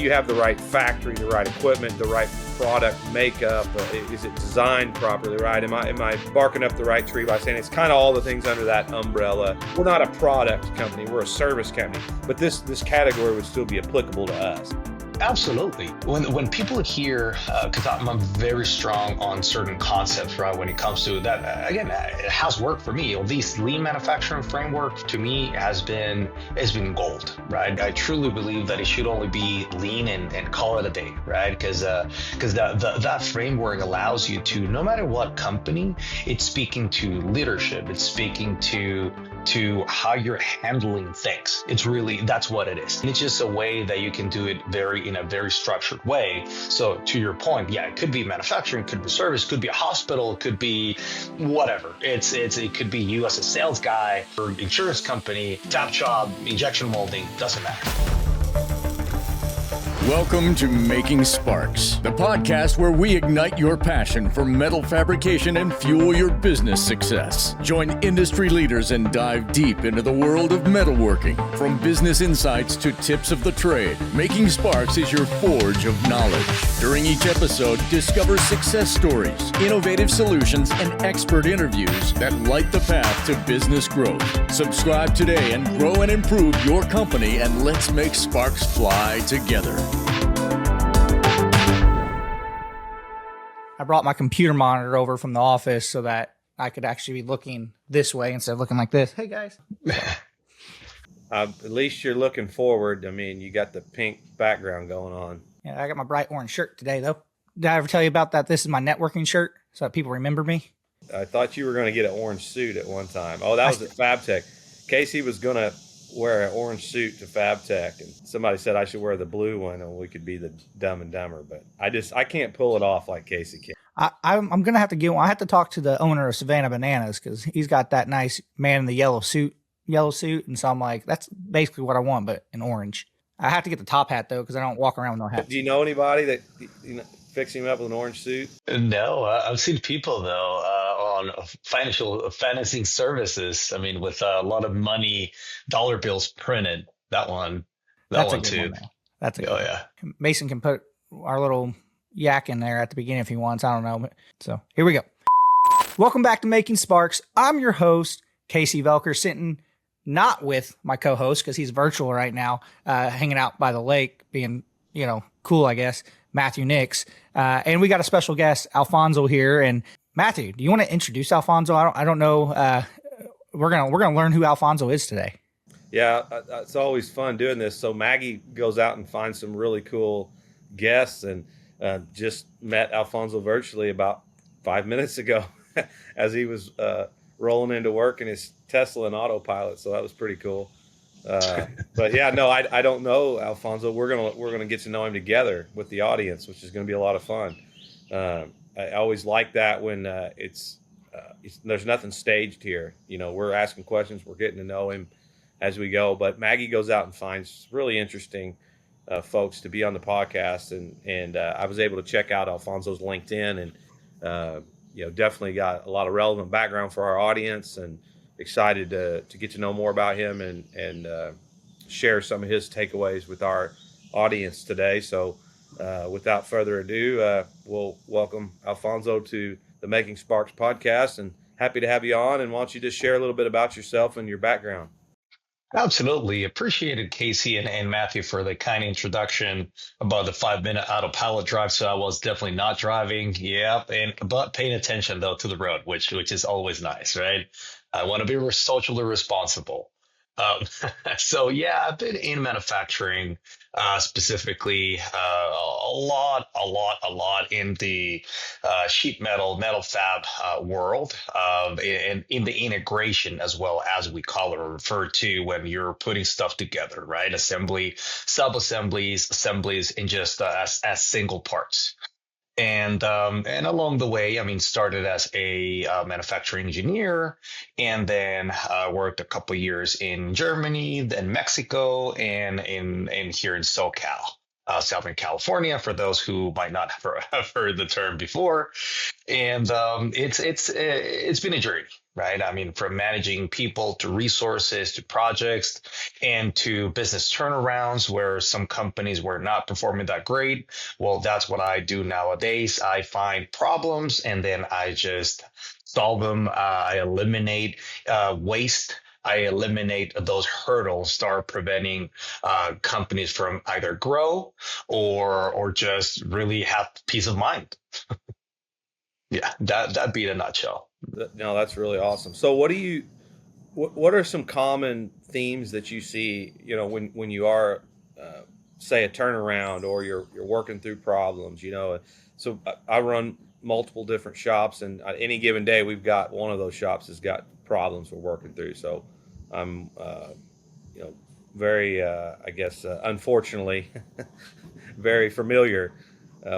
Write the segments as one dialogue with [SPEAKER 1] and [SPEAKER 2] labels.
[SPEAKER 1] You have the right factory, the right equipment, the right product makeup. Is it designed properly, right? Am I barking up the right tree by saying it's kind of all the things under that umbrella? We're not a product company, we're a service company, but this category would still be applicable to us.
[SPEAKER 2] Absolutely. When people hear, because I'm very strong on certain concepts, right? When it comes to that, again, it has worked for me. This lean manufacturing framework to me has been gold, right? I truly believe that it should only be lean and call it a day, right? Because that framework allows you to, no matter what company, it's speaking to leadership, it's speaking to how you're handling things. It's really, that's what it is. And it's just a way that you can do it in a very structured way. So to your point, yeah, it could be manufacturing, it could be service, it could be a hospital, it could be whatever. It could be you as a sales guy or insurance company, tap job, injection molding, doesn't matter.
[SPEAKER 3] Welcome to Making Sparks, the podcast where we ignite your passion for metal fabrication and fuel your business success. Join industry leaders and dive deep into the world of metalworking. From business insights to tips of the trade, Making Sparks is your forge of knowledge. During each episode, discover success stories, innovative solutions, and expert interviews that light the path to business growth. Subscribe today and grow and improve your company, and let's make sparks fly together.
[SPEAKER 4] I brought my computer monitor over from the office so that I could actually be looking this way instead of looking like this. Hey, guys.
[SPEAKER 1] At least you're looking forward. I mean, you got the pink background going on.
[SPEAKER 4] Yeah, I got my bright orange shirt today, though. Did I ever tell you about that? This is my networking shirt so that people remember me.
[SPEAKER 1] I thought you were going to get an orange suit at one time. Oh, that was at FabTech. Casey was going to wear an orange suit to FabTech, and somebody said I should wear the blue one and we could be the Dumb and Dumber, but I can't pull it off like Casey can.
[SPEAKER 4] I'm gonna have to get one. I have to talk to the owner of Savannah Bananas because he's got that nice man in the yellow suit, and so I'm like, that's basically what I want, but in orange. I have to get the top hat though because I don't walk around with no hat.
[SPEAKER 1] Do you know anybody that fix him up with an orange suit?
[SPEAKER 2] No, I've seen people though on financing services. I mean, with a lot of money, dollar bills printed. That one too.
[SPEAKER 4] That's a good one. Yeah. Mason can put our little yak in there at the beginning if he wants. I don't know. So here we go. Welcome back to Making Sparks. I'm your host, Casey Velker, sitting not with my co-host because he's virtual right now, hanging out by the lake, being, cool, I guess, Matthew Nix. And we got a special guest, Alfonso, here. And Matthew, do you want to introduce Alfonso? I don't know. We're gonna learn who Alfonso is today.
[SPEAKER 1] Yeah, it's always fun doing this. So Maggie goes out and finds some really cool guests, and just met Alfonso virtually about 5 minutes ago as he was rolling into work in his Tesla and autopilot. So that was pretty cool. But yeah, no, I don't know Alfonso. We're gonna get to know him together with the audience, which is gonna be a lot of fun. I always like that when there's nothing staged here. We're asking questions, we're getting to know him as we go. But Maggie goes out and finds really interesting folks to be on the podcast, and I was able to check out Alfonso's LinkedIn, and definitely got a lot of relevant background for our audience, and excited to get to know more about him and share some of his takeaways with our audience today. So without further ado, we'll welcome Alfonso to the Making Sparks podcast, and happy to have you on. And why don't you just share a little bit about yourself and your background?
[SPEAKER 2] Absolutely. Appreciated Casey and Matthew for the kind introduction about the 5-minute autopilot drive. So I was definitely not driving. Yeah. But paying attention though to the road, which is always nice, right? I want to be socially responsible. So yeah, I've been in manufacturing, specifically, a lot in the sheet metal fab world, and in the integration as well, as we call it or refer to when you're putting stuff together, right? Assembly, sub-assemblies, assemblies in just as single parts. And along the way, started as a manufacturing engineer, and then worked a couple of years in Germany, then Mexico, and in here in SoCal, Southern California, for those who might not have heard the term before. And it's been a journey, right? I mean, from managing people to resources to projects and to business turnarounds where some companies were not performing that great. Well, that's what I do nowadays. I find problems and then I just solve them. I eliminate waste. I eliminate those hurdles that are preventing companies from either grow or just really have peace of mind. Yeah, that'd be in a nutshell.
[SPEAKER 1] No, that's really awesome. So what are some common themes that you see, when you are, say, a turnaround, or you're working through problems, So I run multiple different shops, and on any given day, we've got one of those shops has got problems we're working through. So I'm, very, I guess, unfortunately, very familiar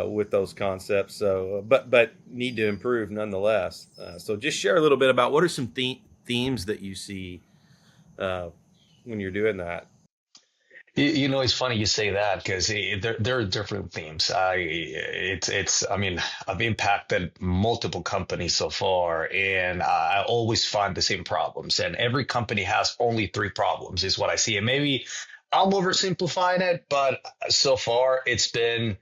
[SPEAKER 1] with those concepts. So, but need to improve nonetheless. So just share a little bit about what are some themes that you see when you're doing that.
[SPEAKER 2] It's funny you say that because there are different themes. I mean, I've impacted multiple companies so far, and I always find the same problems. And every company has only three problems, is what I see. And maybe I'm oversimplifying it, but so far it's been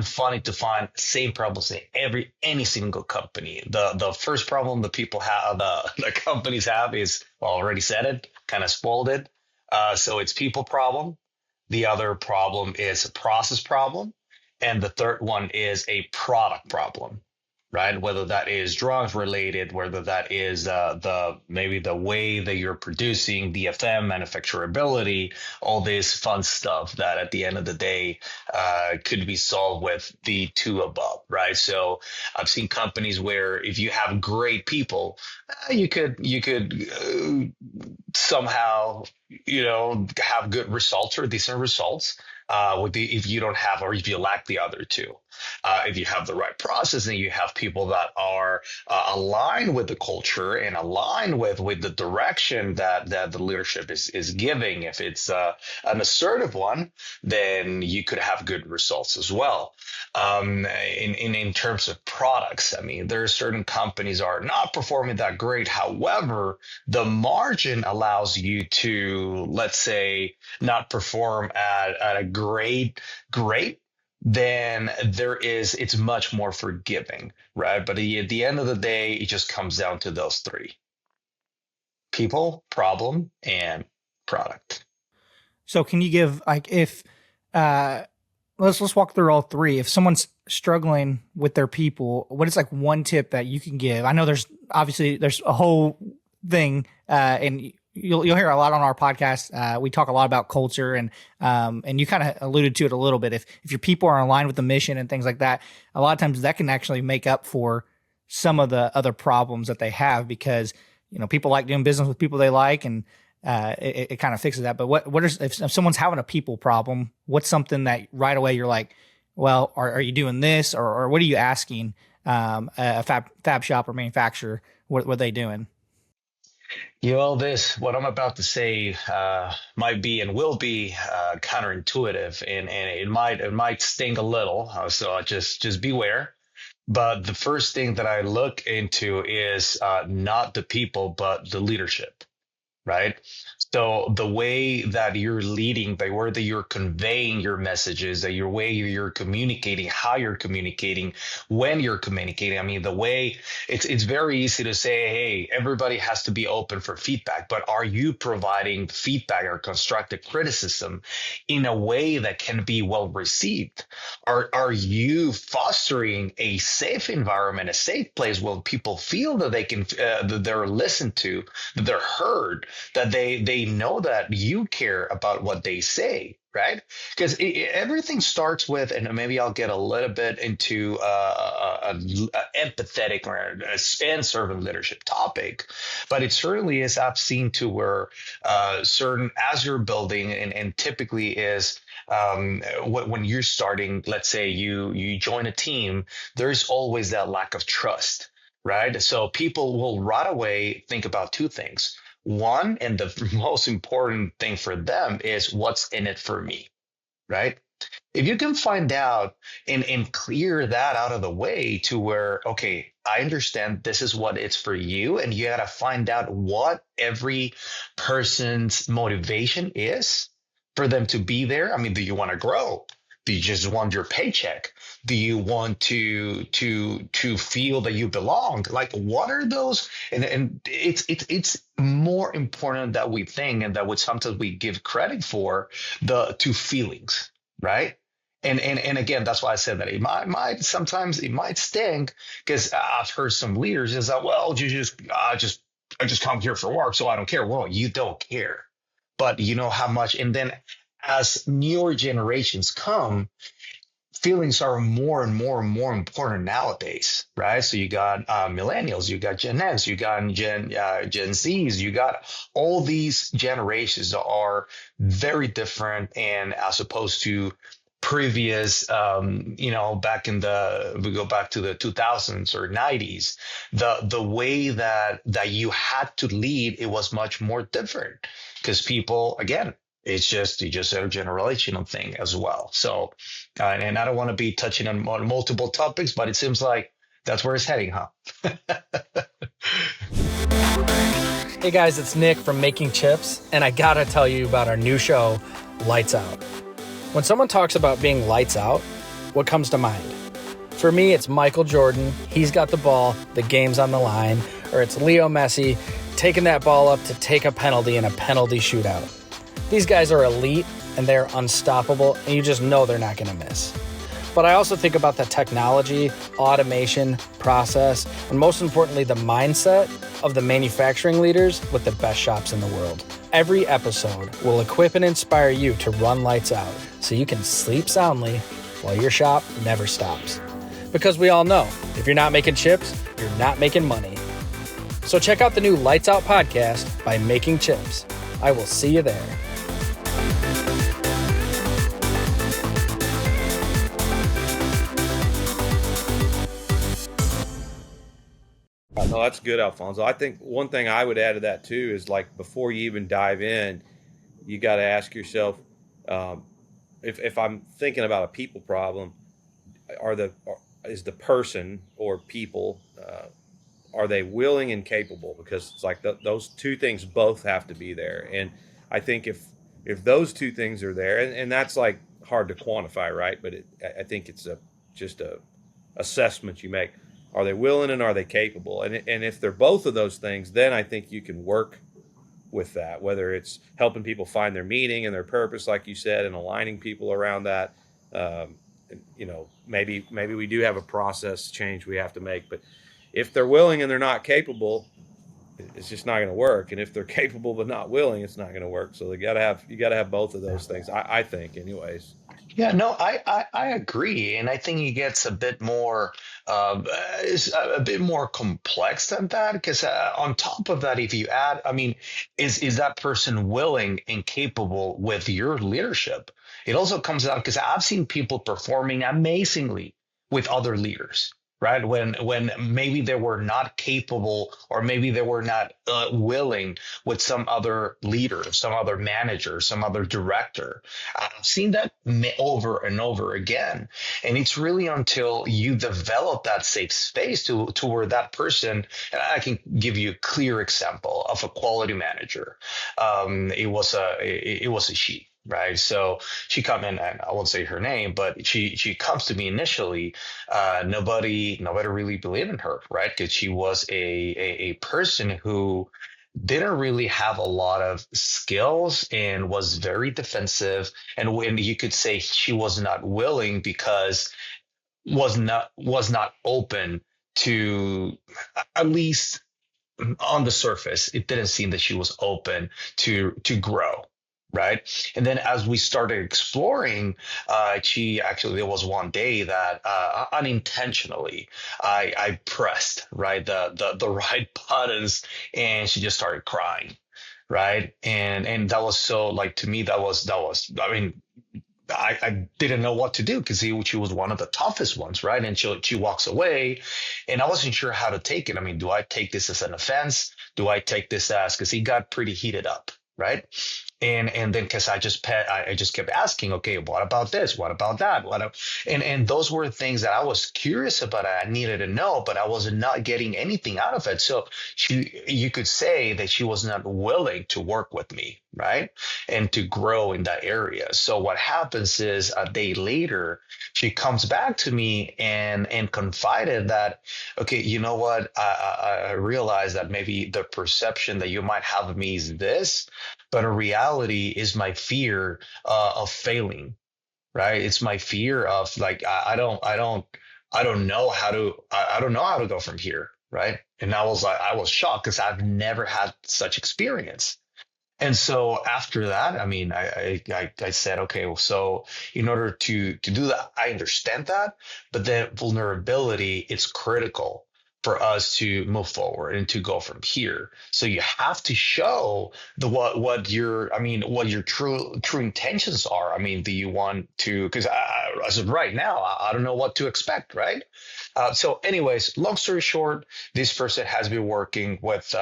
[SPEAKER 2] funny to find same problems in any single company. The first problem the people have, the companies have is, well, I already said it, kind of spoiled it. So it's people problem. The other problem is a process problem. And the third one is a product problem, right? Whether that is drugs related, whether that is maybe the way that you're producing, DFM, manufacturability, all this fun stuff that at the end of the day could be solved with the two above, right? So I've seen companies where if you have great people, you could somehow have good results or decent results if you don't have, or if you lack the other two. If you have the right process and you have people that are aligned with the culture and aligned with the direction that the leadership is giving, if it's an assertive one, then you could have good results as well. In terms of products, I mean, there are certain companies are not performing that great. However, the margin allows you to, let's say, not perform at a great, then it's much more forgiving, right? But at the end of the day, it just comes down to those three: people, problem, and product.
[SPEAKER 4] So can you give, like, if let's walk through all three. If someone's struggling with their people, what is like one tip that you can give? I know there's a whole thing, and you'll hear a lot on our podcast. We talk a lot about culture, and you kind of alluded to it a little bit. If your people are aligned with the mission and things like that, a lot of times that can actually make up for some of the other problems that they have, because people like doing business with people they like, and it kind of fixes that. But if someone's having a people problem, what's something that right away you're like, well, are you doing this, or what are you asking a fab shop or manufacturer? What are they doing?
[SPEAKER 2] What I'm about to say might be and will be counterintuitive, and it might sting a little. So just beware. But the first thing that I look into is not the people, but the leadership, right? So the way that you're leading, the way that you're conveying your messages, the way you're communicating, how you're communicating, when you're communicating. I mean, the way it's very easy to say, hey, everybody has to be open for feedback, but are you providing feedback or constructive criticism in a way that can be well received? Are you fostering a safe environment, a safe place where people feel that they can that they're listened to, that they're heard, that they know that you care about what they say, right? Because everything starts with, and maybe I'll get a little bit into a empathetic or and servant leadership topic, but it certainly is. I've seen to where certain, as you're building, and typically is when you're starting, let's say you join a team, there's always that lack of trust, right? So people will right away think about two things. One, and the most important thing for them, is what's in it for me, right? If you can find out and clear that out of the way to where, okay, I understand this is what it's for you, and you got to find out what every person's motivation is for them to be there. I mean, do you want to grow? Do you just want your paycheck? Do you want to feel that you belong? Like, what are those? And it's more important that we think, and that would sometimes we give credit for the two feelings, right? And again, that's why I said that it might sometimes it might stink, because I've heard some leaders is that, well, you just I just come here for work, so I don't care. Well, you don't care, but you know how much. And then as newer generations come, feelings are more and more and more important nowadays, right? So you got millennials, you got Gen X, you got Gen Zs, you got all these generations that are very different, and as opposed to previous, back in we go back to the 2000s or 90s, the way that you had to lead, it was much more different, because people, again, it's just a generational thing as well. So, and I don't want to be touching on multiple topics, but it seems like that's where it's heading, huh?
[SPEAKER 5] Hey guys, it's Nick from Making Chips, and I gotta tell you about our new show, Lights Out. When someone talks about being lights out, what comes to mind? For me, it's Michael Jordan. He's got the ball, the game's on the line. Or it's Leo Messi taking that ball up to take a penalty in a penalty shootout. These guys are elite, and they're unstoppable, and you just know they're not going to miss. But I also think about the technology, automation, process, and most importantly, the mindset of the manufacturing leaders with the best shops in the world. Every episode will equip and inspire you to run lights out so you can sleep soundly while your shop never stops. Because we all know, if you're not making chips, you're not making money. So check out the new Lights Out podcast by Making Chips. I will see you there.
[SPEAKER 1] No, that's good, Alfonso. I think one thing I would add to that too is, like, before you even dive in, you got to ask yourself, if I'm thinking about a people problem, is the person or people, are they willing and capable? Because it's like those two things both have to be there. And I think if those two things are there, and that's like hard to quantify, right? But I think it's just a assessment you make. Are they willing and are they capable? And if they're both of those things, then I think you can work with that, whether it's helping people find their meaning and their purpose, like you said, and aligning people around that. Maybe we do have a process change we have to make, but if they're willing and they're not capable, it's just not going to work. And if they're capable but not willing, it's not going to work. So you got to have both of those things, I think, anyways.
[SPEAKER 2] Yeah, no, I agree, and I think it gets a bit more is a bit more complex than that, because on top of that, if you add, I mean, is that person willing and capable with your leadership? It also comes out, because I've seen people performing amazingly with other leaders, right? When maybe they were not capable, or maybe they were not willing with some other leader, some other manager, some other director. I've seen that over and over again. And it's really until you develop that safe space to where that person, and I can give you a clear example of a quality manager. It was a she. Right. So she come in, and I won't say her name, but she comes to me initially. Nobody really believed in her. Right. Because she was a person who didn't really have a lot of skills and was very defensive. And when you could say she was not willing, because was not open to, at least on the surface, it didn't seem that she was open to grow. Right. And then as we started exploring, there was one day that unintentionally I pressed the right buttons, and she just started crying. Right. And that was so, like, to me, that was, I mean, I didn't know what to do, because she was one of the toughest ones. Right. And she walks away, and I wasn't sure how to take it. I mean, do I take this as an offense? Do I take this as, because he got pretty heated up. Right. And then because I just kept asking, okay, what about this? What about that? And those were things that I was curious about. I needed to know, but I was not getting anything out of it. So you could say that she was not willing to work with me, right? And to grow in that area. So what happens is a day later, she comes back to me and confided that, okay, you know what? I realized that maybe the perception that you might have of me is this, but in reality is my fear of failing, right? It's my fear of like I don't know how to I don't know how to go from here, right? And I was shocked because I've never had such experience. And so after that, I mean, I said, okay, well, so in order to do that, I understand that, but then vulnerability, it's critical for us to move forward and to go from here. So you have to show what your what your true intentions are. I mean, do you want to? Because as of right now, I don't know what to expect, right? So, anyways, long story short, this person has been working with,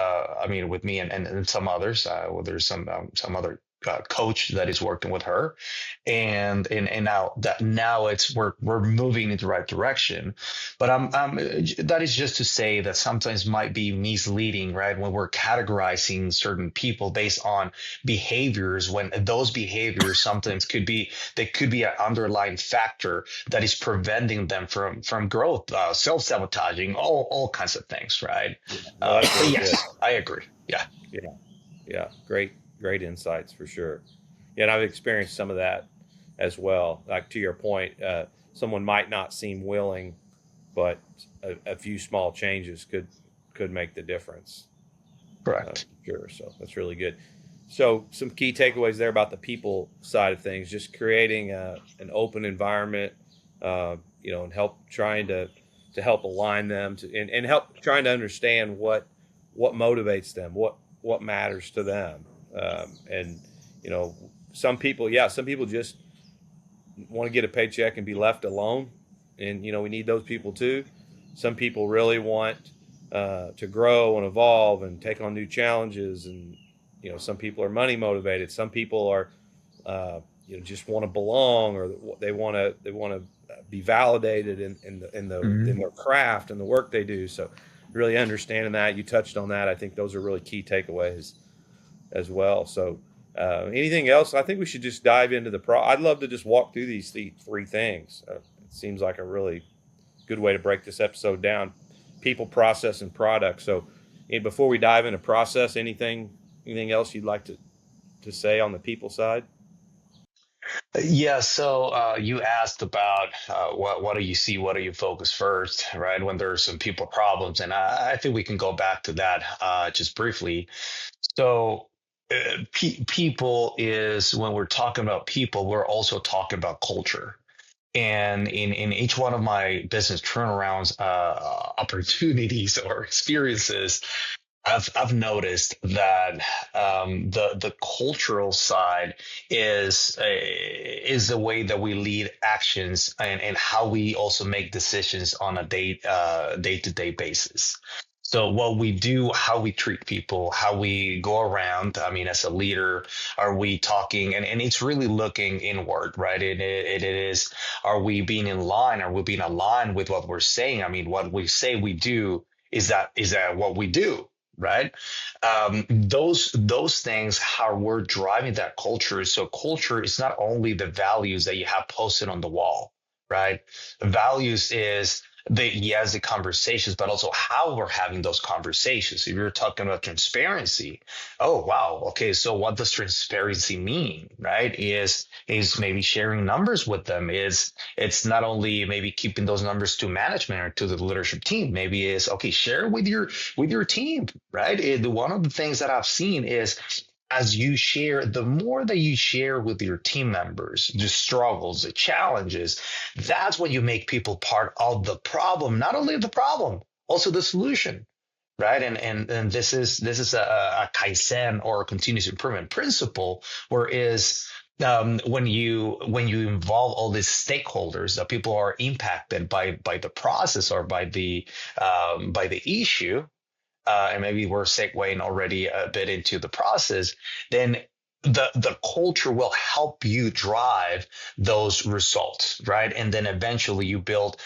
[SPEAKER 2] with me and some others. Well, there's some other coach that is working with her, and now it's we're moving in the right direction. But that is just to say that sometimes might be misleading, right? When we're categorizing certain people based on behaviors, when those behaviors sometimes could be an underlying factor that is preventing them from growth, self-sabotaging, all kinds of things, right?
[SPEAKER 1] No, that's
[SPEAKER 2] But
[SPEAKER 1] really
[SPEAKER 2] yes,
[SPEAKER 1] good.
[SPEAKER 2] I agree. Yeah.
[SPEAKER 1] Yeah, great insights for sure. Yeah, and I've experienced some of that as well. Like to your point, someone might not seem willing, but a few small changes could make the difference.
[SPEAKER 2] Correct.
[SPEAKER 1] Sure. So that's really good. So some key takeaways there about the people side of things, just creating an open environment, and help trying to help align them and help trying to understand what motivates them, what matters to them. And, some people just want to get a paycheck and be left alone. And, we need those people too. Some people really want to grow and evolve and take on new challenges. And, some people are money motivated. Some people are, just want to belong, or they want to be validated in their craft and the work they do. So really understanding that, you touched on that. I think those are really key takeaways as well. So anything else? I think we should just dive into I'd love to just walk through these three things. It seems like a really good way to break this episode down: people, process, and product. So before we dive into process, anything else you'd like to say on the people side?
[SPEAKER 2] Yeah, so you asked about what do you see, what do you focus first, right? When there's some people problems, and I think we can go back to that just briefly. So people is when we're talking about people, we're also talking about culture. And in each one of my business turnarounds, opportunities or experiences, I've noticed that the cultural side is the way that we lead actions and how we also make decisions on a day-to-day basis. So what we do, how we treat people, how we go around. I mean, as a leader, are we talking? And it's really looking inward, right? It is. Are we being in line? Are we being aligned with what we're saying? I mean, what we say we do, is that what we do? Right. Those things, how we're driving that culture. So culture is not only the values that you have posted on the wall, right? The values is the conversations, but also how we're having those conversations. If you're talking about transparency, oh wow, okay, so what does transparency mean, right? Is maybe sharing numbers with them. It's not only maybe keeping those numbers to management or to the leadership team. Maybe is okay, share with your team, right? One of the things that I've seen is, as you share, the more that you share with your team members, the struggles, the challenges, that's when you make people part of the problem, not only the problem, also the solution, right? And this is a Kaizen, or a continuous improvement principle, where is when you involve all these stakeholders, that people are impacted by the process or by the issue, and maybe we're segueing already a bit into the process, then the culture will help you drive those results, right? And then eventually you build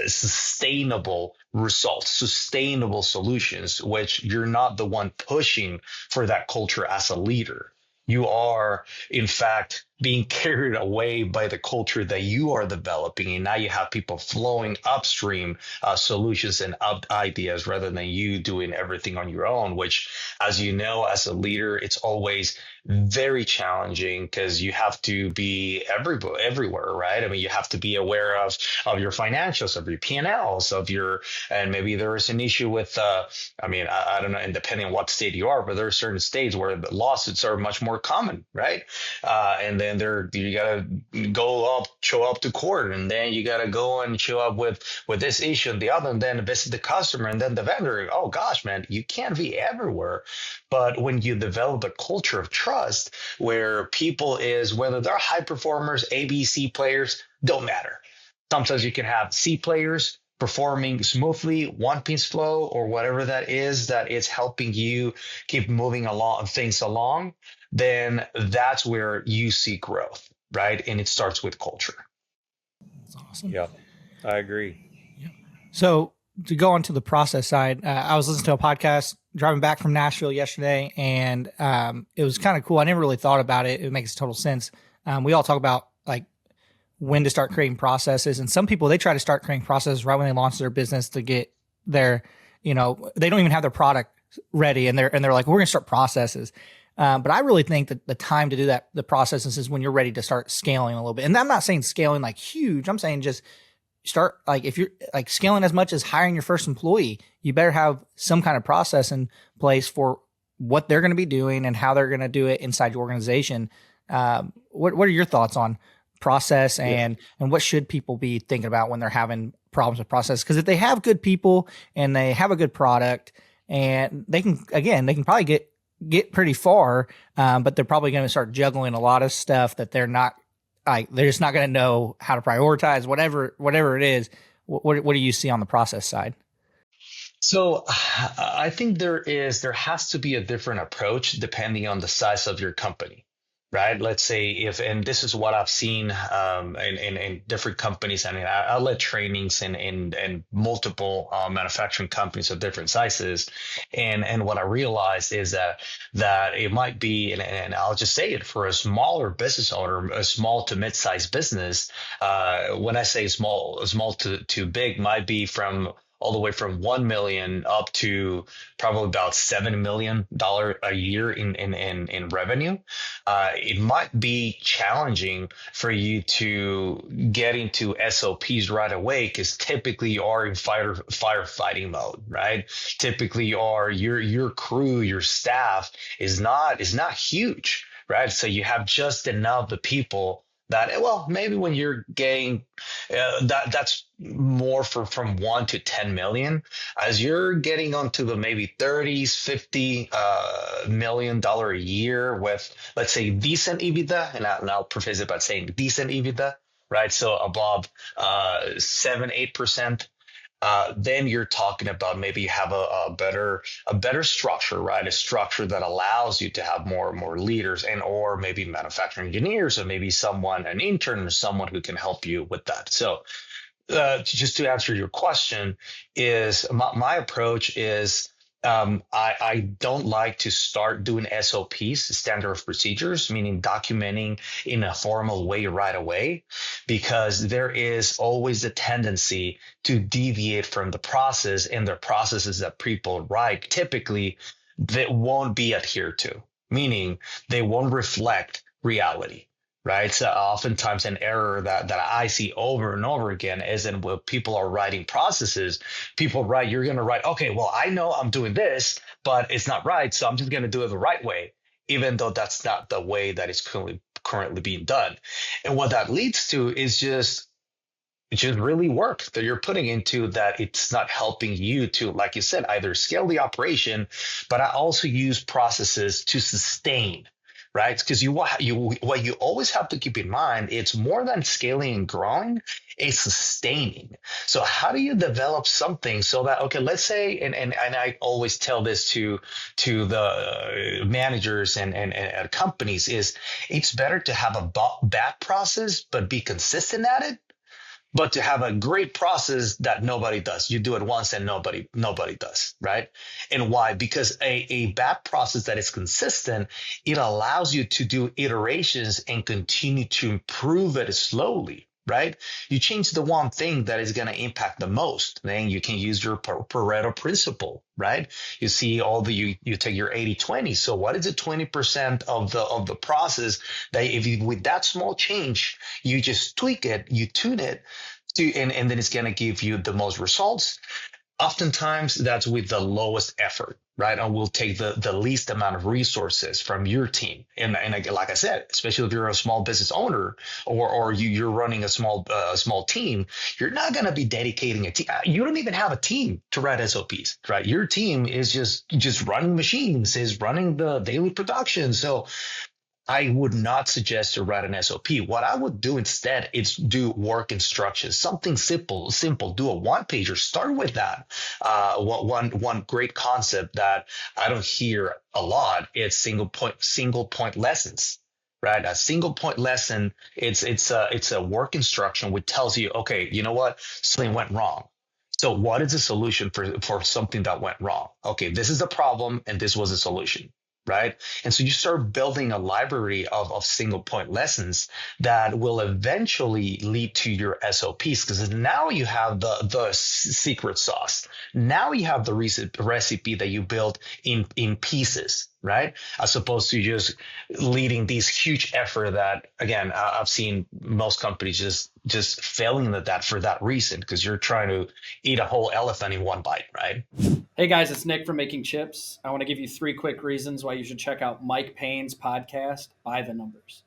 [SPEAKER 2] sustainable results, sustainable solutions, which you're not the one pushing for that culture as a leader. You are, in fact, being carried away by the culture that you are developing. And now you have people flowing upstream solutions and ideas rather than you doing everything on your own, which, as you know, as a leader, it's always very challenging because you have to be everywhere, right? I mean, you have to be aware of your financials, of your P&Ls, of your, and maybe there is an issue with, I don't know, and depending on what state you are, but there are certain states where the lawsuits are much more common, right? And then you gotta show up to court, and then you gotta go and show up with this issue and the other, and then visit the customer and then the vendor. Oh gosh, man, you can't be everywhere. But when you develop a culture of trust where people is, whether they're high performers, A, B, C players, don't matter. Sometimes you can have C players performing smoothly, one piece flow, or whatever that is helping you keep moving things along, then that's where you see growth, right? And it starts with culture.
[SPEAKER 4] That's awesome.
[SPEAKER 1] Yeah, I agree.
[SPEAKER 4] Yeah. So to go on to the process side, I was listening to a podcast driving back from Nashville yesterday, and it was kind of cool. I never really thought about it. It makes total sense. We all talk about like when to start creating processes, and some people, they try to start creating processes right when they launch their business to get their, they don't even have their product ready, and they're like, we're going to start processes. But I really think that the time to do that, the processes, is when you're ready to start scaling a little bit. And I'm not saying scaling like huge. I'm saying just start, like, if you're like scaling as much as hiring your first employee, you better have some kind of process in place for what they're going to be doing and how they're going to do it inside your organization. What are your thoughts on process and what should people be thinking about when they're having problems with process? Because if they have good people and they have a good product, and they can probably get pretty far, but they're probably going to start juggling a lot of stuff that they're just not going to know how to prioritize, whatever it is. What do you see on the process side?
[SPEAKER 2] So I think there has to be a different approach depending on the size of your company, right? Let's say and this is what I've seen in different companies. I mean, I led trainings in multiple manufacturing companies of different sizes. And what I realized is that it might be, and I'll just say it, for a smaller business owner, a small to mid-sized business, when I say small to big, might be all the way from 1 million up to probably about $7 million a year in revenue. It might be challenging for you to get into SOPs right away, because typically you are in firefighting mode, right? Typically your crew, your staff is not huge, right? So you have just enough of people that, well, maybe when you're getting that's more from 1 to 10 million. As you're getting onto the maybe 30s, $50 million a year with, let's say, decent EBITDA, and I'll preface it by saying decent EBITDA, right? So above 7-8%. Then you're talking about maybe you have a better structure, right? A structure that allows you to have more leaders or maybe manufacturing engineers, or maybe an intern or someone who can help you with that. So just to answer your question, is my approach is, I don't like to start doing SOPs, standard of procedures, meaning documenting in a formal way right away, because there is always a tendency to deviate from the process, and the processes that people write typically that won't be adhered to, meaning they won't reflect reality. Right. So oftentimes an error that I see over and over again is when people are writing processes, you're going to write, okay, well, I know I'm doing this, but it's not right, so I'm just going to do it the right way, even though that's not the way that is currently being done. And what that leads to is just really work that you're putting into that. It's not helping you to, like you said, either scale the operation, but I also use processes to sustain right? Because what you always have to keep in mind, it's more than scaling and growing, it's sustaining. So how do you develop something so that, okay, let's say, and I always tell this to the managers and companies, is it's better to have a bad process but be consistent at it, but to have a great process that nobody does. You do it once and nobody does, right? And why? Because a bad process that is consistent, it allows you to do iterations and continue to improve it slowly, right? You change the one thing that is going to impact the most, then you can use your Pareto principle, right? You see you take your 80-20. So what is the 20% of the process that if you, with that small change, you just tweak it, you tune it, and then it's going to give you the most results. Oftentimes that's with the lowest effort, right? And we'll take the least amount of resources from your team. And like I said, especially if you're a small business owner or you're running a small team, you're not going to be dedicating a team. You don't even have a team to write SOPs, right? Your team is just running machines, is running the daily production. So I would not suggest to write an SOP. What I would do instead is do work instructions, something simple. Do a one-pager. Start with that. One great concept that I don't hear a lot is single point lessons. Right, a single point lesson. It's a work instruction which tells you, okay, you know what, something went wrong. So what is the solution for something that went wrong? Okay, this is the problem, and this was the solution. Right. And so you start building a library of single point lessons that will eventually lead to your SOPs, because now you have the secret sauce. Now you have the recipe that you built in pieces, right? As opposed to just leading these huge effort that, again, I've seen most companies just failing at that for that reason, because you're trying to eat a whole elephant in one bite, right?
[SPEAKER 5] Hey guys, it's Nick from Making Chips. I want to give you 3 quick reasons why you should check out Mike Payne's podcast, By the Numbers.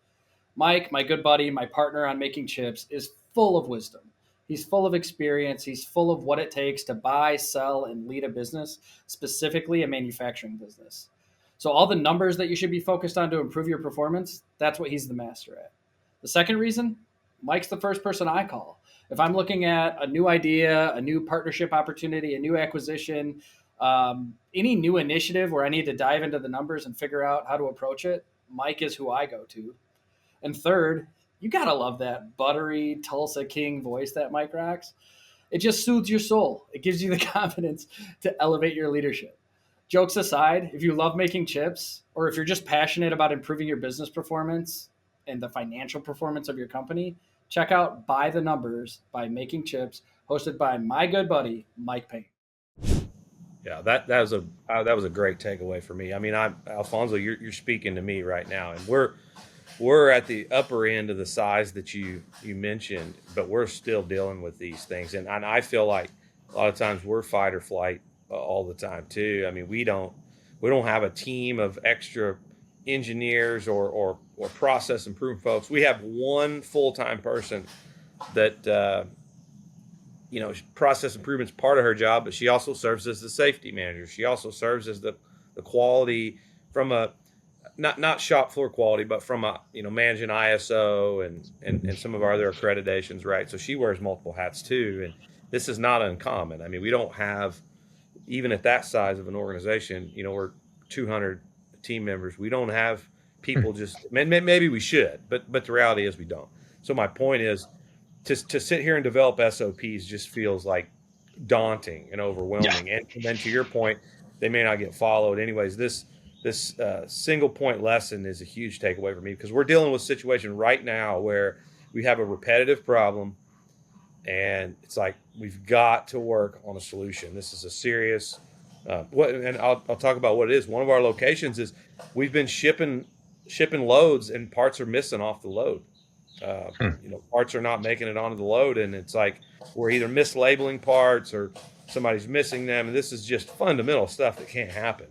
[SPEAKER 5] Mike, my good buddy, my partner on Making Chips, is full of wisdom. He's full of experience. He's full of what it takes to buy, sell, and lead a business, specifically a manufacturing business. So all the numbers that you should be focused on to improve your performance, that's what he's the master at. The second reason, Mike's the first person I call. If I'm looking at a new idea, a new partnership opportunity, a new acquisition, any new initiative where I need to dive into the numbers and figure out how to approach it, Mike is who I go to. And third, you got to love that buttery Tulsa King voice that Mike rocks. It just soothes your soul. It gives you the confidence to elevate your leadership. Jokes aside, if you love making chips, or if you're just passionate about improving your business performance and the financial performance of your company, check out By the Numbers by Making Chips, hosted by my good buddy, Mike Payne.
[SPEAKER 1] Yeah, that was a great takeaway for me. I mean, Alfonso, you're speaking to me right now, and we're at the upper end of the size that you mentioned, but we're still dealing with these things, and I feel like a lot of times we're fight or flight all the time too. I mean, we don't have a team of extra engineers or process improvement folks. We have one full-time person that process improvement's part of her job, but she also serves as the safety manager. She also serves as the quality from a not shop floor quality, but from a managing ISO and some of our other accreditations, right? So she wears multiple hats too, and this is not uncommon. I mean, we don't have, even at that size of an organization, we're 200 team members. We don't have people just maybe we should, but the reality is we don't. So my point is, to sit here and develop SOPs just feels like daunting and overwhelming. Yeah. And then to your point, they may not get followed. Anyways, this single point lesson is a huge takeaway for me, because we're dealing with a situation right now where we have a repetitive problem, and it's like we've got to work on a solution. This is a serious and I'll talk about what it is. One of our locations is we've been shipping loads and parts are missing off the load. Parts are not making it onto the load, and it's like we're either mislabeling parts or somebody's missing them, and this is just fundamental stuff that can't happen.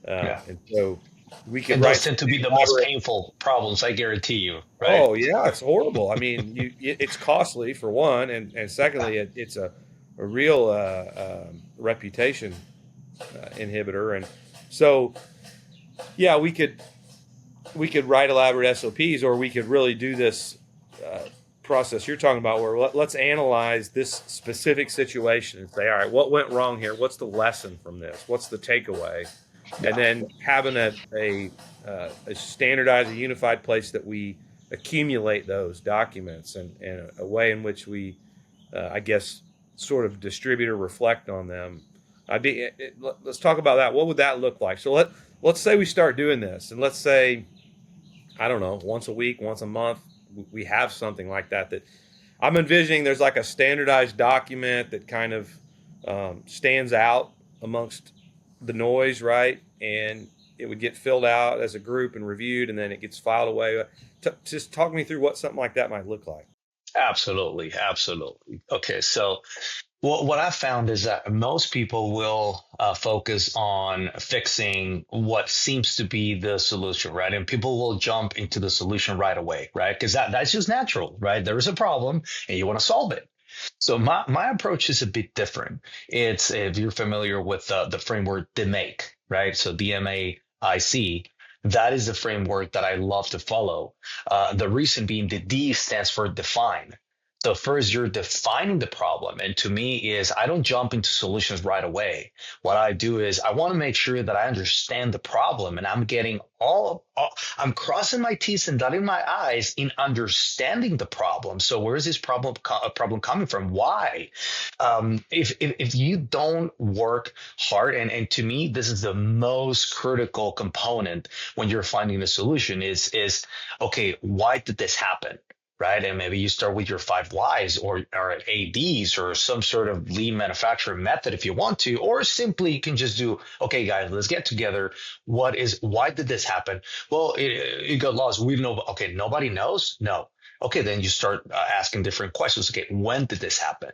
[SPEAKER 1] And so we can.
[SPEAKER 2] And those tend to be the most painful problems, I guarantee you. Right?
[SPEAKER 1] Oh yeah, it's horrible. I mean, it's costly for one, and secondly, it's a real reputation inhibitor, and so yeah, we could we could write elaborate SOPs, or we could really do this process you're talking about, where let's analyze this specific situation and say, all right, what went wrong here? What's the lesson from this? What's the takeaway? And then having a standardized, a unified place that we accumulate those documents, and a way in which we, I guess, sort of distribute or reflect on them. Let's talk about that. What would that look like? So let's say we start doing this, and let's say, I don't know, once a week, once a month, we have something like that I'm envisioning. There's like a standardized document that kind of stands out amongst the noise, right? And it would get filled out as a group and reviewed, and then it gets filed away. Just talk me through what something like that might look like.
[SPEAKER 2] Absolutely. Okay, so what I found is that most people will focus on fixing what seems to be the solution, right? And people will jump into the solution right away, right? Because that's just natural, right? There is a problem and you want to solve it. So my approach is a bit different. It's, if you're familiar with the framework DMAIC, right? So DMAIC, that is the framework that I love to follow. The reason being, the D stands for define. So first, you're defining the problem. And to me is, I don't jump into solutions right away. What I do is I want to make sure that I understand the problem, and I'm getting I'm crossing my T's and dotting my I's in understanding the problem. So where is this problem coming from? Why? If you don't work hard, and to me, this is the most critical component when you're finding the solution is, okay, why did this happen? Right. And maybe you start with your 5 whys or ADs or some sort of lean manufacturing method if you want to, or simply you can just do, okay, guys, let's get together. Why did this happen? Well, it got lost. We know. Okay. Nobody knows. No. Okay. Then you start asking different questions. Okay. When did this happen?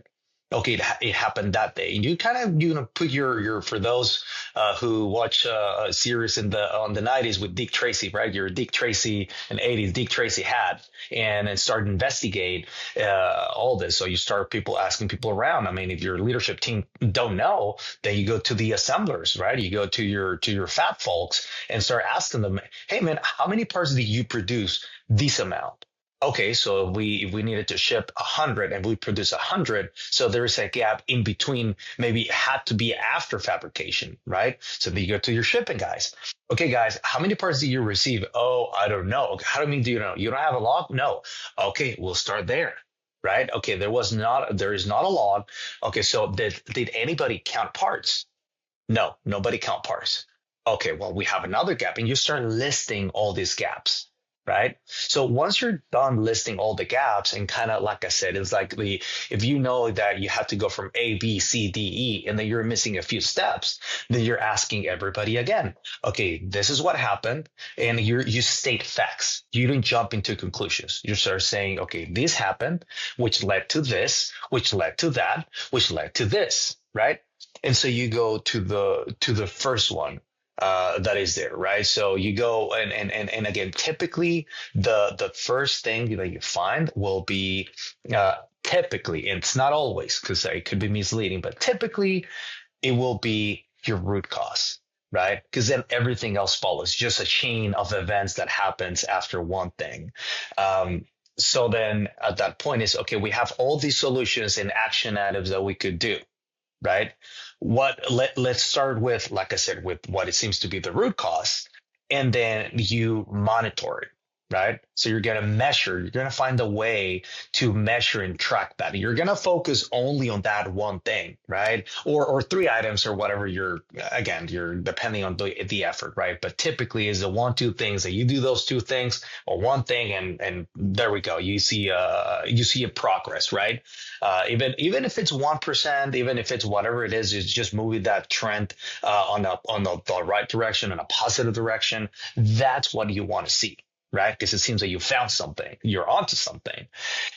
[SPEAKER 2] Okay, it happened that day. And you kind of, put your for those who watch a series on the 90s with Dick Tracy, right? Your Dick Tracy and 80s Dick Tracy hat, and then start investigate all this. So you start asking people around. I mean, if your leadership team don't know, then you go to the assemblers, right? You go to your fat folks and start asking them, hey man, how many parts did you produce this amount? Okay, so if we needed to ship 100 and we produce 100, so there is a gap in between. Maybe it had to be after fabrication, right? So then you go to your shipping guys. Okay, guys, how many parts do you receive? Oh, I don't know. Okay, how many do you know? You don't have a log? No. Okay, we'll start there, right? Okay, there is not a log. Okay, so did anybody count parts? No, nobody count parts. Okay, well, we have another gap, and you start listing all these gaps. Right. So once you're done listing all the gaps, and kind of like I said, it's like if you know that you have to go from A, B, C, D, E, and then you're missing a few steps, then you're asking everybody again, okay, this is what happened. And you state facts. You don't jump into conclusions. You start saying, okay, this happened, which led to this, which led to that, which led to this. Right. And so you go to the first one. That is there, right? So you go and again, typically the first thing that you find will be typically, and it's not always because it could be misleading, but typically it will be your root cause, right? Because then everything else follows, just a chain of events that happens after one thing. So then at that point is, okay, we have all these solutions and action items that we could do, right? Let's start with, like I said, with what it seems to be the root cause, and then you monitor it, right? So you're going to measure, you're going to find a way to measure and track that. You're going to focus only on that one thing, right? Or 3 items or whatever you're depending on the effort, right? But typically is the 1-2 things that you do those 2 things or one thing, and there we go. You see a progress, right? Even if it's 1%, even if it's whatever it is just moving that trend on the right direction, in a positive direction. That's what you want to see. Right? Because it seems like you found something, you're onto something.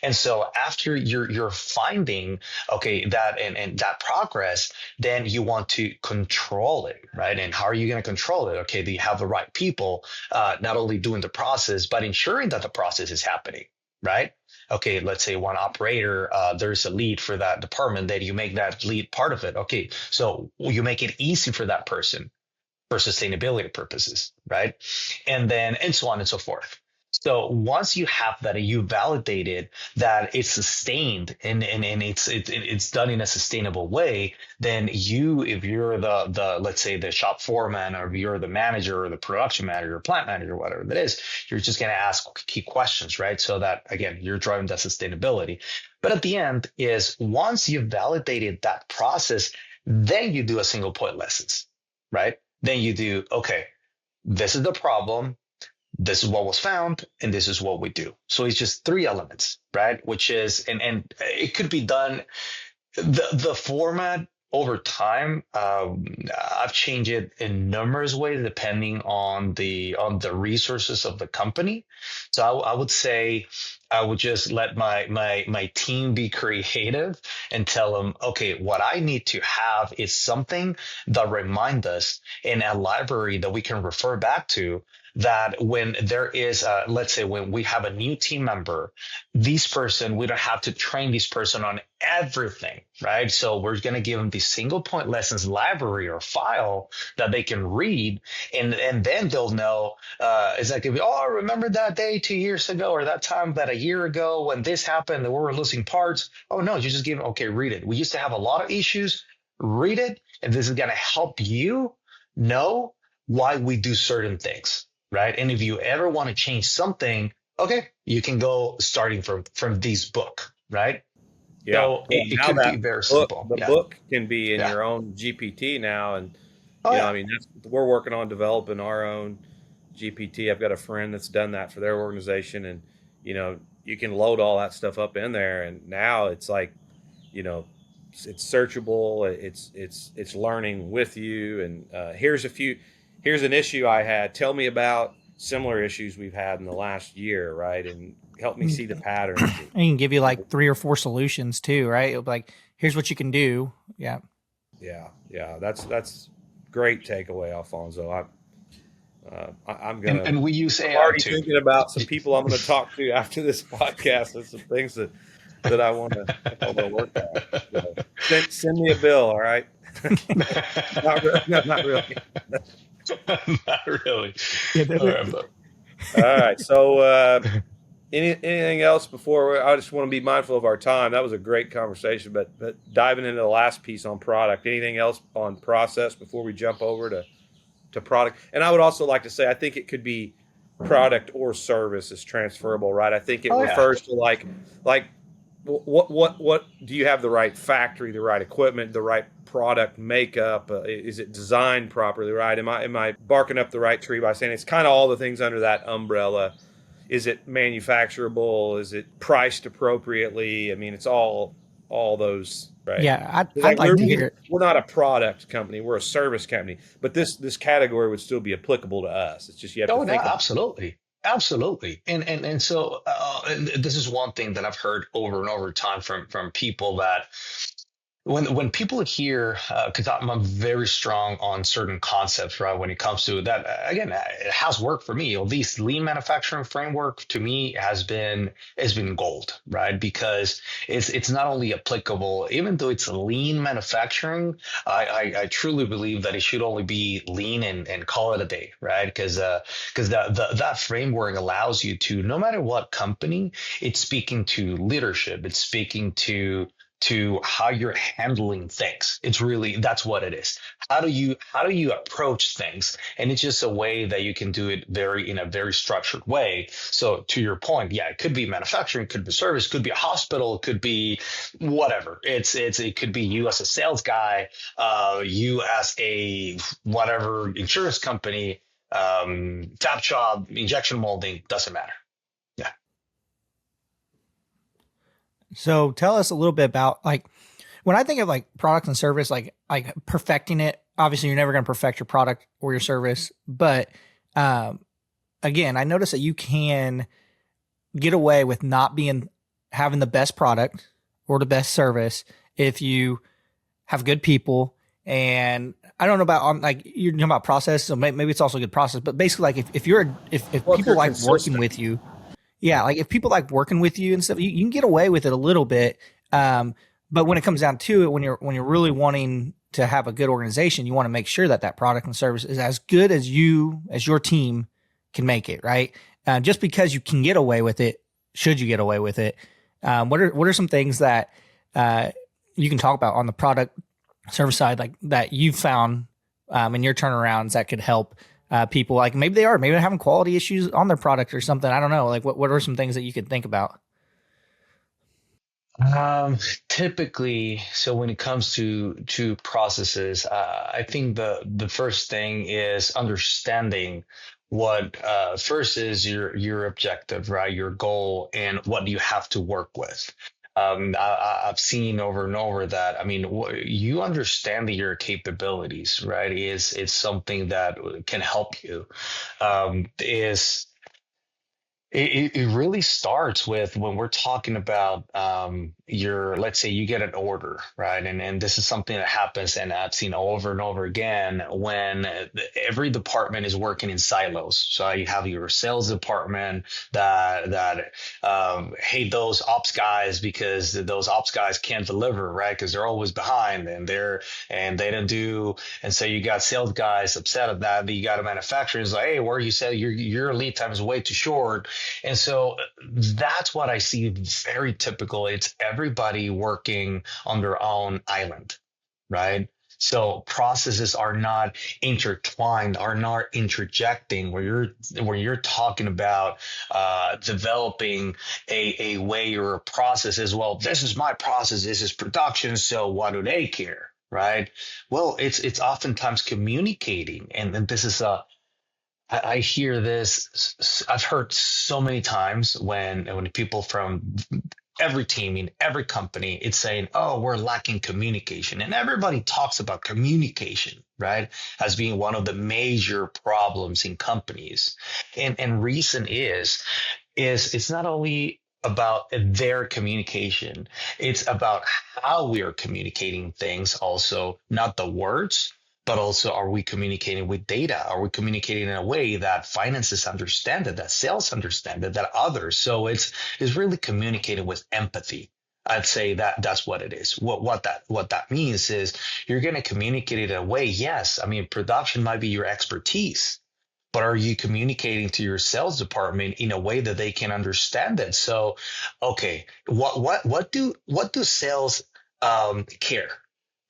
[SPEAKER 2] And so after you're finding, okay, that and that progress, then you want to control it, right? And how are you going to control it? Okay, do you have the right people, not only doing the process, but ensuring that the process is happening, right? Okay, let's say one operator, there's a lead for that department, that you make that lead part of it. Okay, so you make it easy for that person. for sustainability purposes, right? And so on and so forth. So once you have that, and you validated that it's sustained and it's done in a sustainable way, then if you're the let's say the shop foreman, or if you're the manager or the production manager or plant manager, whatever that is, you're just going to ask key questions, right? So that again, you're driving that sustainability. But at the end is once you've validated that process, then you do a single point lessons, right? Then you do, okay, this is the problem, this is what was found, and this is what we do. So it's just 3 elements, right? Which is, and it could be done, the format over time, I've changed it in numerous ways depending on the resources of the company. So I would say I would just let my team be creative and tell them, okay, what I need to have is something that reminds us in a library that we can refer back to, that when there is, let's say when we have a new team member, we don't have to train this person on everything, right? So we're going to give them the single point lessons library or file that they can read. And then they'll know, it's like, remember that day 2 years ago, or that time that a year ago when this happened and we were losing parts. Oh no, you just give them, okay, read it. We used to have a lot of issues, read it. And this is going to help you know why we do certain things. Right. And if you ever want to change something, okay, you can go starting from this book. Right.
[SPEAKER 1] Yeah.
[SPEAKER 2] So it could be very simple.
[SPEAKER 1] The book can be in your own GPT now. And, I mean, we're working on developing our own GPT. I've got a friend that's done that for their organization. And, you can load all that stuff up in there. And now it's like, it's searchable. It's learning with you. And here's an issue I had. Tell me about similar issues we've had in the last year, right? And help me see the patterns.
[SPEAKER 4] And he can give you like 3 or 4 solutions too, right? It'll be like, here's what you can do. Yeah.
[SPEAKER 1] Yeah. That's great takeaway, Alfonso. I'm gonna.
[SPEAKER 2] And we use AI.
[SPEAKER 1] I'm already thinking about some people I'm going to talk to after this podcast, and some things that I want to work on. So send me a bill, all right? Not really. No, not really.
[SPEAKER 2] Not really.
[SPEAKER 1] All right. So anything else before I just want to be mindful of our time. That was a great conversation, but diving into the last piece on product, anything else on process before we jump over to product? And I would also like to say, I think it could be product or service is transferable, right? I think it refers to like what do you have the right factory, the right equipment, the right product makeup? Is it designed properly, right? Am I barking up the right tree by saying it's kind of all the things under that umbrella? Is it manufacturable? Is it priced appropriately? I mean, it's all those, right?
[SPEAKER 4] Yeah, I'd like to hear it.
[SPEAKER 1] We're not a product company; we're a service company. But this category would still be applicable to us. It's just you have to think.
[SPEAKER 2] Absolutely. And so and this is one thing that I've heard over and over time from people, that when people hear, because I'm very strong on certain concepts, right? When it comes to that, again, it has worked for me. At least lean manufacturing framework to me has been gold, right? Because it's not only applicable, even though it's lean manufacturing, I truly believe that it should only be lean and call it a day, right? Because that framework allows you to, no matter what company, it's speaking to leadership, it's speaking to how you're handling things. It's really, that's what it is. How do you approach things? And it's just a way that you can do it in a very structured way. So to your point, it could be manufacturing, could be service, could be a hospital, it could be whatever. It could be you as a sales guy, you as a whatever insurance company, tap job, injection molding, doesn't matter.
[SPEAKER 4] So tell us a little bit about, like, when I think of like product and service, like perfecting it, obviously you're never going to perfect your product or your service. But again, I noticed that you can get away with not having the best product or the best service if you have good people. And I don't know about, like, you're talking about process, so maybe it's also a good process. But basically, like, if people like working with you. Yeah, like if people like working with you and stuff, you can get away with it a little bit. But when it comes down to it, when you're really wanting to have a good organization, you want to make sure that that product and service is as good as your team can make it, right? Just because you can get away with it, should you get away with it? What are some things that you can talk about on the product service side, like that you've found in your turnarounds that could help people? Like maybe they're having quality issues on their product or something. I don't know. Like what are some things that you could think about?
[SPEAKER 2] Typically, so when it comes to processes, I think the first thing is understanding what first is your objective, right? Your goal, and what you have to work with. I've seen over and over that, I mean, you understanding your capabilities, right, is something that can help you. Is it really starts with when we're talking about let's say you get an order, right? And this is something that happens, and I've seen over and over again when every department is working in silos. So you have your sales department that hate those ops guys because those ops guys can't deliver, right? Because they're always behind and they don't do. And so you got sales guys upset at that. You got a manufacturer who's like, hey, where you said your lead time is way too short. And so that's what I see very typical. It's everybody working on their own island, right? So processes are not intertwined, are not interjecting where you're talking about developing a way or a process as well. This is my process, this is production, so why do they care? Right? Well, it's oftentimes communicating, and this is I hear this. I've heard so many times when people from every team in every company, it's saying, "Oh, we're lacking communication," and everybody talks about communication, right, as being one of the major problems in companies. And reason is it's not only about their communication; it's about how we are communicating things. Also, not the words, but also, are we communicating with data? Are we communicating in a way that finances understand it, that sales understand it, that others? So it's really communicating with empathy. I'd say that's what it is. What that means is you're going to communicate it in a way. Yes, I mean, production might be your expertise, but are you communicating to your sales department in a way that they can understand it? So, okay, what do sales care?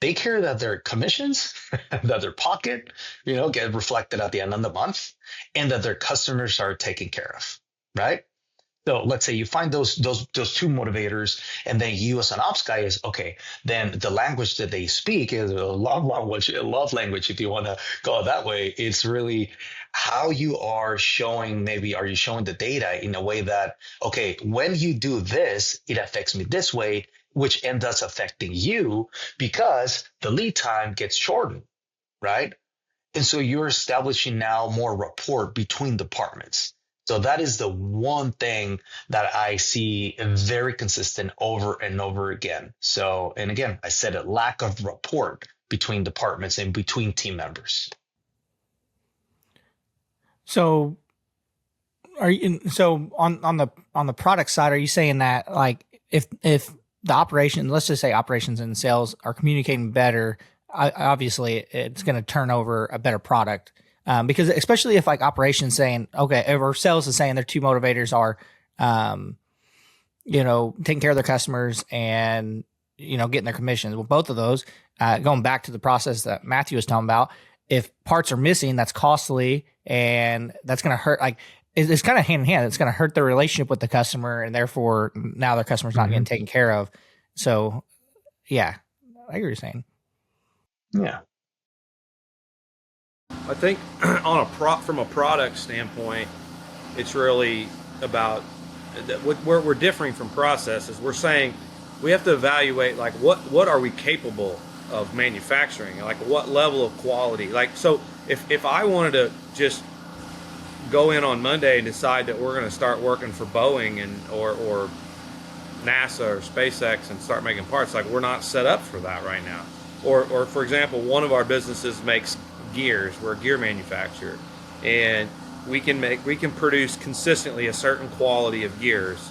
[SPEAKER 2] They care that their commissions, that their pocket, get reflected at the end of the month, and that their customers are taken care of, right? So let's say you find those two motivators, and then you as an ops guy is okay. Then the language that they speak is a love language, if you want to call it that way. It's really how you are showing. Maybe are you showing the data in a way that, okay, when you do this, it affects me this way, which ends up affecting you because the lead time gets shortened, right? And so you're establishing now more rapport between departments. So that is the one thing that I see very consistent over and over again. So, and again, I said it, lack of rapport between departments and between team members.
[SPEAKER 4] So on the product side, are you saying that like if the operation, let's just say operations and sales are communicating better, obviously it's going to turn over a better product. Because especially if like operations saying, okay, or sales is saying their two motivators are, taking care of their customers and, getting their commissions. Well, both of those, going back to the process that Matthew was talking about, if parts are missing, that's costly and that's going to hurt. Like it's kind of hand in hand. It's going to hurt their relationship with the customer, and therefore now their customer's not getting taken care of. So yeah, I hear what you're saying.
[SPEAKER 2] Yeah.
[SPEAKER 1] I think from a product standpoint, it's really about where we're differing from processes. We're saying we have to evaluate like what are we capable of manufacturing, like what level of quality. Like so, if I wanted to just go in on Monday and decide that we're going to start working for Boeing or NASA or SpaceX and start making parts, like we're not set up for that right now. Or for example, one of our businesses makes gears. We're a gear manufacturer, and we can produce consistently a certain quality of gears.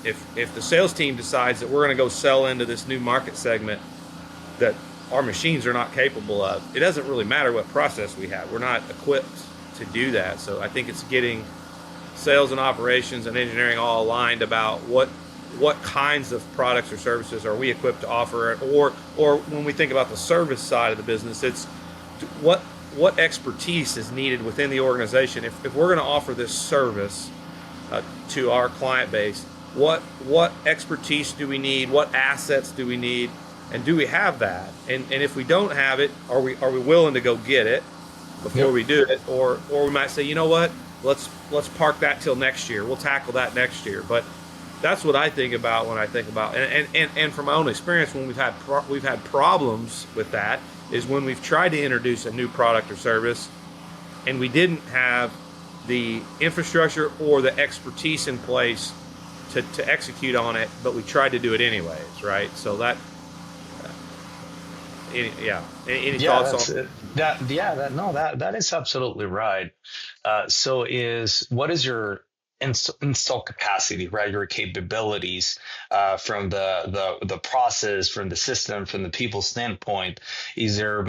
[SPEAKER 1] If the sales team decides that we're going to go sell into this new market segment that our machines are not capable of. It doesn't really matter what process we have. We're not equipped to do that. So I think it's getting sales and operations and engineering all aligned about what kinds of products or services are we equipped to offer, or when we think about the service side of the business, it's what expertise is needed within the organization. If we're going to offer this service to our client base, what expertise do we need? What assets do we need? And do we have that? And if we don't have it, are we willing to go get it before we do it? Or we might say, you know what, let's park that till next year. We'll tackle that next year. But that's what I think about when I think about, and from my own experience, when we've had problems with that, is when we've tried to introduce a new product or service and we didn't have the infrastructure or the expertise in place to execute on it, but we tried to do it anyways, right? So that, any thoughts on
[SPEAKER 2] that? That is absolutely right. What is your install capacity, right? Your capabilities from the process, from the system, from the people standpoint. Is there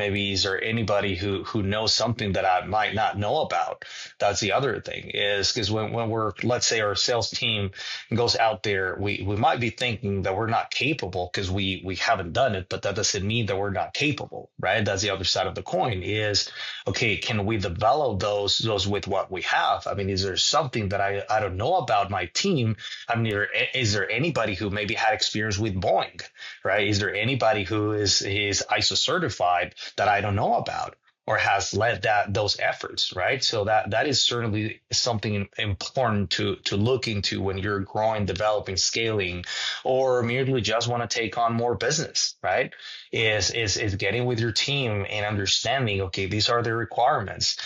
[SPEAKER 2] anybody who knows something that I might not know about? That's the other thing, is because when we're, let's say our sales team goes out there, we might be thinking that we're not capable because we haven't done it, but that doesn't mean that we're not capable, right? That's the other side of the coin. Is, okay, can we develop those with what we have? I mean, is there something that I don't know about my team? I mean, is there anybody who maybe had experience with Boeing, right? Is there anybody who is ISO certified that I don't know about, or has led those efforts, right? So that is certainly something important to look into when you're growing, developing, scaling, or merely just want to take on more business, right? Is getting with your team and understanding, okay, these are the requirements.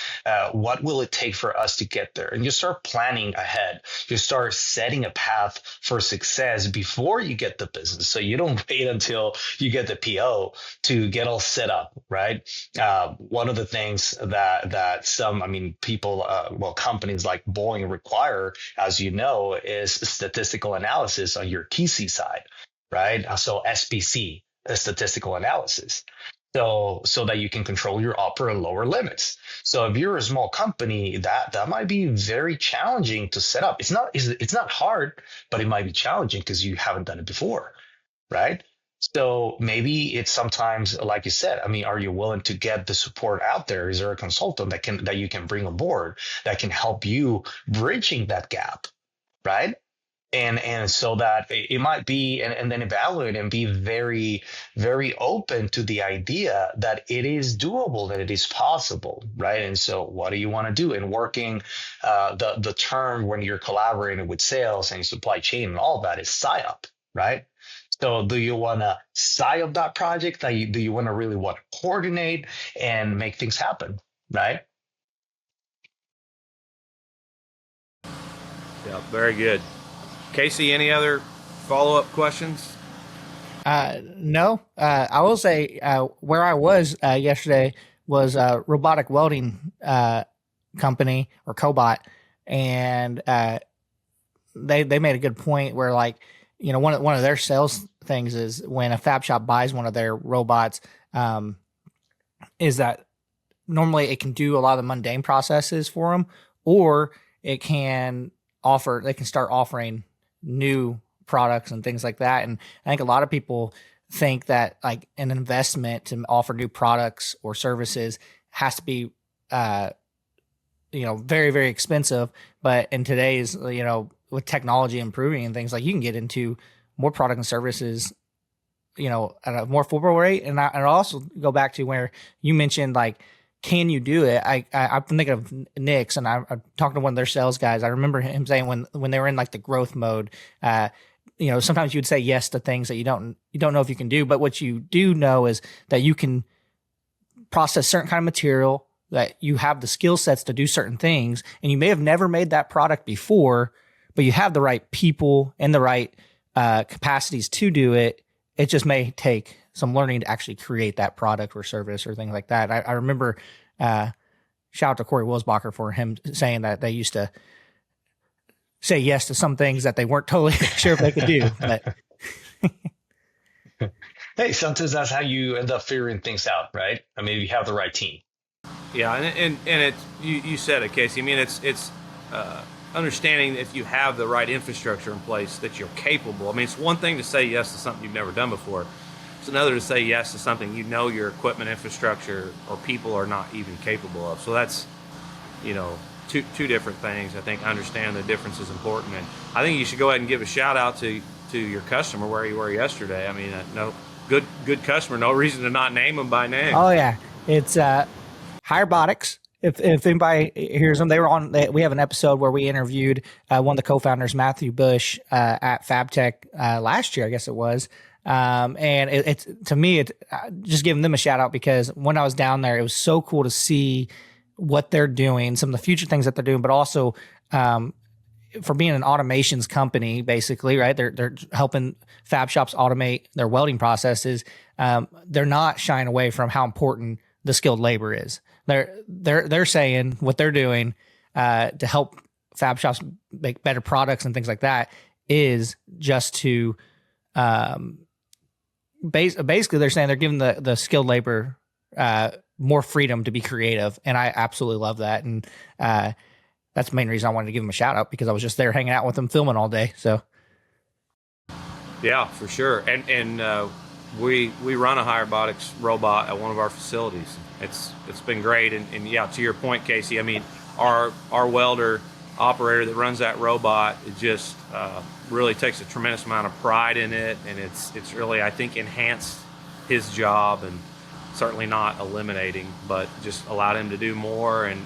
[SPEAKER 2] What will it take for us to get there? And you start planning ahead. You start setting a path for success before you get the business. So you don't wait until you get the PO to get all set up, right? One of the things that people, companies like Boeing require, as you know, is statistical analysis on your TC side, right? So SPC, a statistical analysis, so that you can control your upper and lower limits. So if you're a small company, that might be very challenging to set up. It's not hard, but it might be challenging because you haven't done it before, right? So maybe it's sometimes, like you said, I mean, are you willing to get the support out there? Is there a consultant that you can bring on board that can help you bridging that gap, right? And so that it might be, and then evaluate and be very, very open to the idea that it is doable, that it is possible, right? And so what do you want to do? And working the term when you're collaborating with sales and supply chain and all that is PSYOP, right? So do you want to PSYOP that project? Do you want to really want to coordinate and make things happen, right?
[SPEAKER 1] Yeah, very good. Casey, any other follow-up questions?
[SPEAKER 4] No. I will say where I was yesterday was a robotic welding company, or Cobot, and they made a good point where, like, you know, one of their sales things is when a fab shop buys one of their robots, is that normally it can do a lot of the mundane processes for them, or they can start offering new products and things like that. And I think a lot of people think that, like, an investment to offer new products or services has to be, very, very expensive. But in today's, with technology improving and things, like, you can get into more product and services, at a more affordable rate. And I'll also go back to where you mentioned, like, can you do it? I'm thinking of Nick's, and I talked to one of their sales guys. I remember him saying when they were in, like, the growth mode, sometimes you would say yes to things that you don't know if you can do, but what you do know is that you can process certain kind of material, that you have the skill sets to do certain things, and you may have never made that product before, but you have the right people and the right capacities to do it. It just may take some learning to actually create that product or service or things like that. I remember, shout out to Corey Wilsbacher for him saying that they used to say yes to some things that they weren't totally sure if they could do. But
[SPEAKER 2] Hey, sometimes that's how you end up figuring things out, right? I mean, you have the right team.
[SPEAKER 1] Yeah, and it's you said it, Casey. I mean, it's understanding if you have the right infrastructure in place that you're capable. I mean, it's one thing to say yes to something you've never done before. It's another to say yes to something you know your equipment, infrastructure, or people are not even capable of. So that's, two different things. I think understand the difference is important, and I think you should go ahead and give a shout out to your customer where you were yesterday. I mean, no good customer, no reason to not name them by name.
[SPEAKER 4] Oh yeah, it's Hierbotics. If anybody hears them, we have an episode where we interviewed one of the co-founders, Matthew Bush, at FabTech last year, I guess it was. And it's to me, just giving them a shout out, because when I was down there, it was so cool to see what they're doing, some of the future things that they're doing, but also for being an automations company, basically, right? They're helping fab shops automate their welding processes. They're not shying away from how important the skilled labor is. They're saying what they're doing to help fab shops make better products and things like that is just to basically they're saying they're giving the skilled labor more freedom to be creative, and I absolutely love that. And that's the main reason I wanted to give them a shout out, because I was just there hanging out with them, filming all day. So
[SPEAKER 1] yeah, for sure. And we run a Hierbotics robot at one of our facilities. It's been great. And yeah, to your point, Casey, I mean, our welder operator that runs that robot, it just really takes a tremendous amount of pride in it, and it's really, I think, enhanced his job, and certainly not eliminating, but just allowed him to do more and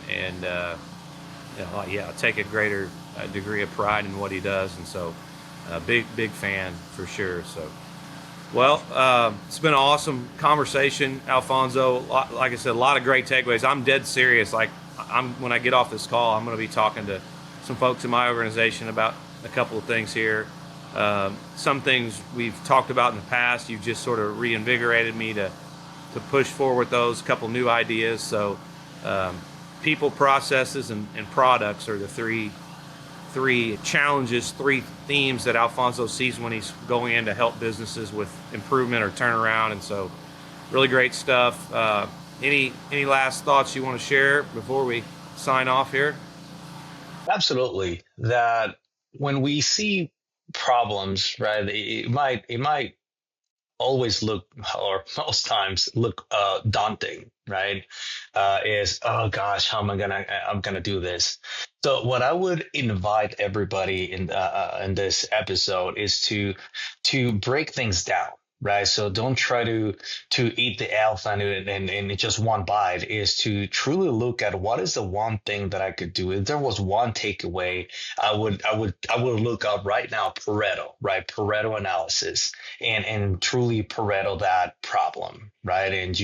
[SPEAKER 1] take a greater degree of pride in what he does. And so big fan for sure. So well, it's been an awesome conversation, Alfonso. Like I said, a lot of great takeaways. I'm dead serious. When I get off this call, I'm going to be talking to some folks in my organization about a couple of things here. Some things we've talked about in the past, you've just sort of reinvigorated me to push forward those couple new ideas. So people, processes, and products are the three challenges, three themes that Alfonso sees when he's going in to help businesses with improvement or turnaround. And so really great stuff. Any last thoughts you want to share before we sign off here?
[SPEAKER 2] Absolutely. That when we see problems, right, it might always look, or most times look daunting, right? Is, oh gosh, how am I'm gonna do this? So what I would invite everybody in this episode is to break things down. Right. So don't try to eat the elephant in just one bite. Is to truly look at what is the one thing that I could do. If there was one takeaway, I would look up right now Pareto, right? Pareto analysis and truly Pareto that problem, right? And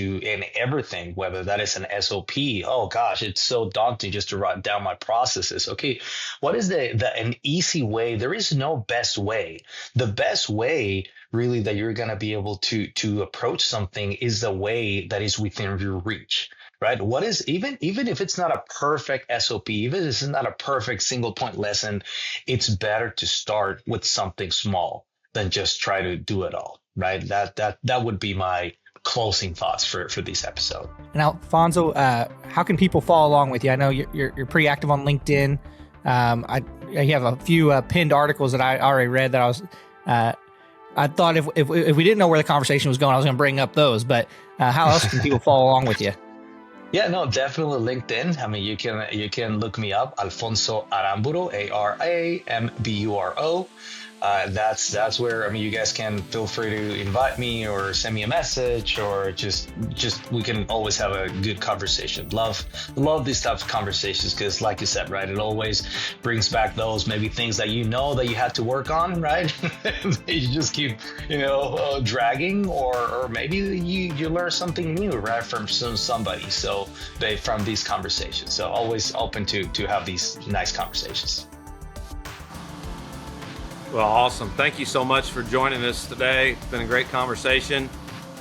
[SPEAKER 2] everything, whether that is an SOP. Oh gosh, it's so daunting just to write down my processes. Okay, what is an easy way? There is no best way. The best way really that you're going to be able to approach something is the way that is within your reach, right? What is, even if it's not a perfect SOP, even if it's not a perfect single point lesson, it's better to start with something small than just try to do it all, right? That would be my closing thoughts for this episode.
[SPEAKER 4] And Alfonso, how can people follow along with you? I know you're pretty active on LinkedIn. You have a few pinned articles that I already read that I thought if we didn't know where the conversation was going, I was going to bring up those. But how else can people follow along with you?
[SPEAKER 2] Yeah, no, definitely LinkedIn. I mean, you can look me up, Alfonso Aramburo, Aramburo. That's where, I mean, you guys can feel free to invite me or send me a message, or just we can always have a good conversation. Love these types of conversations, because like you said, right, it always brings back those maybe things that that you had to work on, right? You just keep dragging, or maybe you learn something new, right, from somebody. So from these conversations, so always open to have these nice conversations.
[SPEAKER 1] Well, awesome. Thank you so much for joining us today. It's been a great conversation.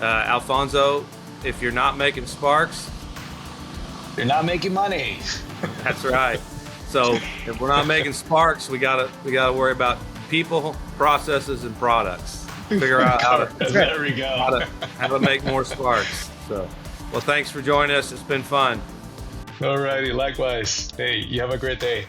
[SPEAKER 1] Alfonso, if you're not making sparks,
[SPEAKER 2] you're not making money.
[SPEAKER 1] That's right. So if we're not making sparks, we gotta worry about people, processes, and products. figure out
[SPEAKER 2] There we go.
[SPEAKER 1] how to make more sparks. So, well, thanks for joining us. It's been fun.
[SPEAKER 2] All righty, likewise. Hey, you have a great day.